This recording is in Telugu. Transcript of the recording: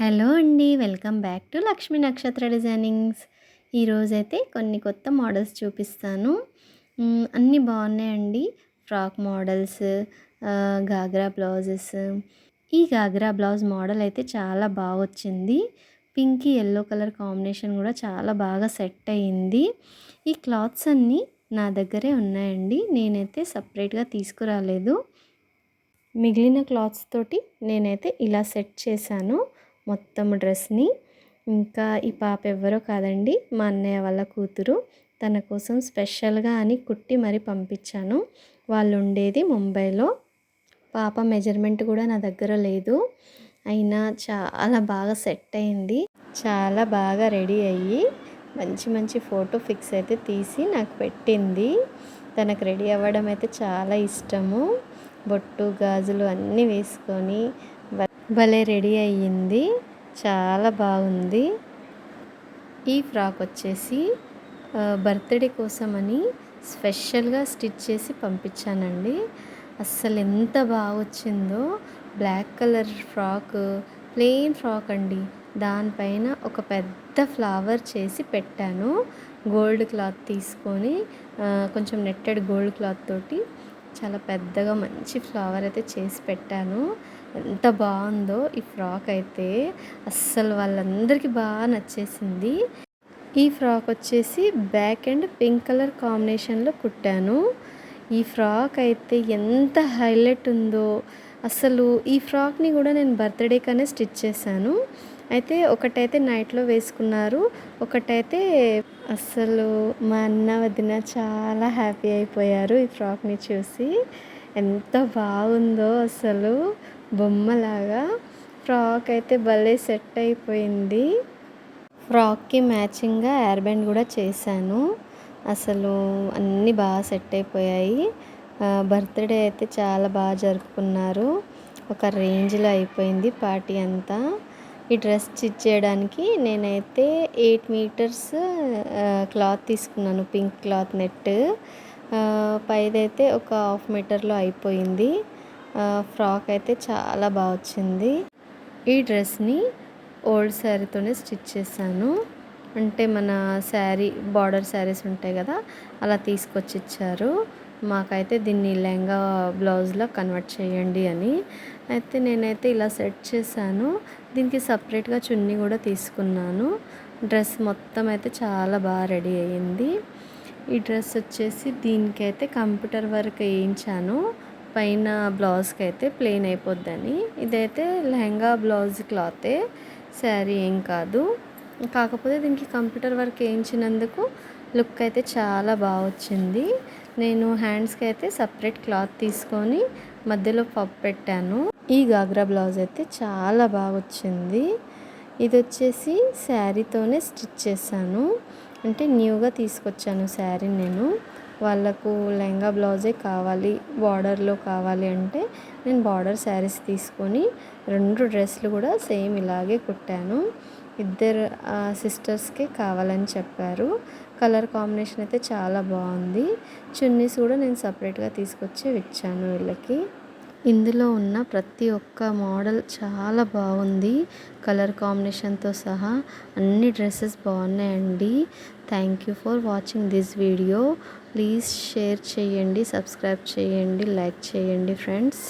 హలో అండి. వెల్కమ్ బ్యాక్ టు లక్ష్మీ నక్షత్ర డిజైనింగ్స్. ఈరోజైతే కొన్ని కొత్త మోడల్స్ చూపిస్తాను. అన్నీ బాగున్నాయండి. Frock models, ghagra blouses. ఈ గాగ్రా బ్లౌజ్ మోడల్ అయితే చాలా బాగా వచ్చింది. పింక్ ఎల్లో కలర్ కాంబినేషన్ కూడా చాలా బాగా సెట్ అయ్యింది. ఈ క్లాత్స్ అన్నీ నా దగ్గరే ఉన్నాయండి. నేనైతే సపరేట్గా తీసుకురాలేదు. మిగిలిన క్లాత్స్ తోటి నేనైతే ఇలా సెట్ చేశాను మొత్తం డ్రెస్ని. ఇంకా ఈ పాప ఎవ్వరో కాదండి, మా అన్నయ్య వాళ్ళ కూతురు. తన కోసం స్పెషల్గా అని కుట్టి మరి పంపించాను. వాళ్ళు ఉండేది ముంబైలో. పాప మెజర్మెంట్ కూడా నా దగ్గర లేదు, అయినా చాలా బాగా సెట్ అయింది. చాలా బాగా రెడీ అయ్యి మంచి మంచి ఫోటో పిక్స్ అయితే తీసి నాకు పెట్టింది. తనకు రెడీ అవ్వడం అయితే చాలా ఇష్టము. బొట్టు గాజులు అన్నీ వేసుకొని భలే రెడీ అయ్యింది. చాలా బాగుంది. ఈ ఫ్రాక్ వచ్చేసి బర్త్డే కోసమని స్పెషల్గా స్టిచ్ చేసి పంపించానండి. అస్సలు ఎంత బాగా వచ్చిందో. Black colour frock, plain frock అండి. దానిపైన ఒక పెద్ద ఫ్లవర్ చేసి పెట్టాను. గోల్డ్ క్లాత్ తీసుకొని కొంచెం నెట్టెడ్ గోల్డ్ క్లాత్ తోటి చాలా పెద్దగా మంచి ఫ్లవర్ అయితే చేసి పెట్టాను. ఎంత బాగుందో ఈ ఫ్రాక్ అయితే. అస్సలు వాళ్ళందరికీ బాగా నచ్చేసింది. ఈ ఫ్రాక్ వచ్చేసి బ్యాక్ అండ్ పింక్ కలర్ కాంబినేషన్లో కుట్టాను. ఈ ఫ్రాక్ అయితే ఎంత హైలైట్ ఉందో అసలు. ఈ ఫ్రాక్ని కూడా నేను బర్త్డేకనే స్టిచ్ చేశాను. అయితే ఒకటైతే నైట్లో వేసుకున్నారు, ఒకటైతే అస్సలు మా అన్న వదిన చాలా హ్యాపీ అయిపోయారు ఈ ఫ్రాక్ని చూసి. ఎంత బాగుందో అసలు, బొమ్మలాగా. ఫ్రాక్ అయితే భలే సెట్ అయిపోయింది. ఫ్రాక్కి మ్యాచింగ్గా హెయిర్ బ్యాండ్ కూడా చేశాను. అసలు అన్నీ బాగా సెట్ అయిపోయాయి. బర్త్డే అయితే చాలా బాగా జరుపుకున్నారు. ఒక రేంజ్లో అయిపోయింది పార్టీ అంతా. ఈ డ్రెస్ స్టిచ్ చేయడానికి నేనైతే 8 మీటర్స్ క్లాత్ తీసుకున్నాను, పింక్ క్లాత్ నెట్. పైదైతే ఒక 1/2 మీటర్లో అయిపోయింది. ఫ్రాక్ అయితే చాలా బాగా వచ్చింది. ఈ డ్రెస్ని ఓల్డ్ శారీతోనే స్టిచ్ చేశాను. అంటే మన శారీ బార్డర్ శారీస్ ఉంటాయి కదా, అలా తీసుకొచ్చి ఇచ్చారు. మాకైతే దీన్ని లెహంగా బ్లౌజ్లో కన్వర్ట్ చేయండి అని. అయితే నేనైతే ఇలా సెట్ చేశాను. దీనికి సపరేట్గా చున్నీ కూడా తీసుకున్నాను. డ్రెస్ మొత్తం అయితే చాలా బాగా రెడీ అయ్యింది. ఈ డ్రెస్ వచ్చేసి దీనికైతే కంప్యూటర్ వర్క్ వేయించాను. పైన బ్లౌజ్కి అయితే ప్లెయిన్ అయిపోద్దని. ఇదైతే లెహంగా బ్లౌజ్ క్లాతే, శారీ ఏం కాదు. కాకపోతే దీనికి కంప్యూటర్ వర్క్ వేయించినందుకు లుక్ అయితే చాలా బాగా వచ్చింది. నేను హ్యాండ్స్కి అయితే సపరేట్ క్లాత్ తీసుకొని మధ్యలో పప్పు పెట్టాను. ఈ గాగ్రా బ్లౌజ్ అయితే చాలా బాగా వచ్చింది. ఇది వచ్చేసి శారీతోనే స్టిచ్ చేశాను. అంటే న్యూగా తీసుకొచ్చాను శారీ నేను. వాళ్ళకు లెహంగా బ్లౌజే కావాలి, బార్డర్లో కావాలి అంటే నేను బార్డర్ శారీస్ తీసుకొని 2 డ్రెస్సులు కూడా సేమ్ ఇలాగే కుట్టాను. ఇద్దరు సిస్టర్స్కే కావాలని చెప్పారు. కలర్ కాంబినేషన్ అయితే చాలా బాగుంది. చున్నీస్ కూడా నేను సపరేట్గా తీసుకొచ్చి ఇచ్చాను వీళ్ళకి. ఇందులో ఉన్న ప్రతి ఒక్క మోడల్ చాలా బాగుంది, కలర్ కాంబినేషన్తో సహా. అన్ని డ్రెస్సెస్ బాగున్నాయండి. Thank you for watching this video. Please share చేయండి, సబ్స్క్రైబ్ చేయండి, లైక్ చేయండి ఫ్రెండ్స్.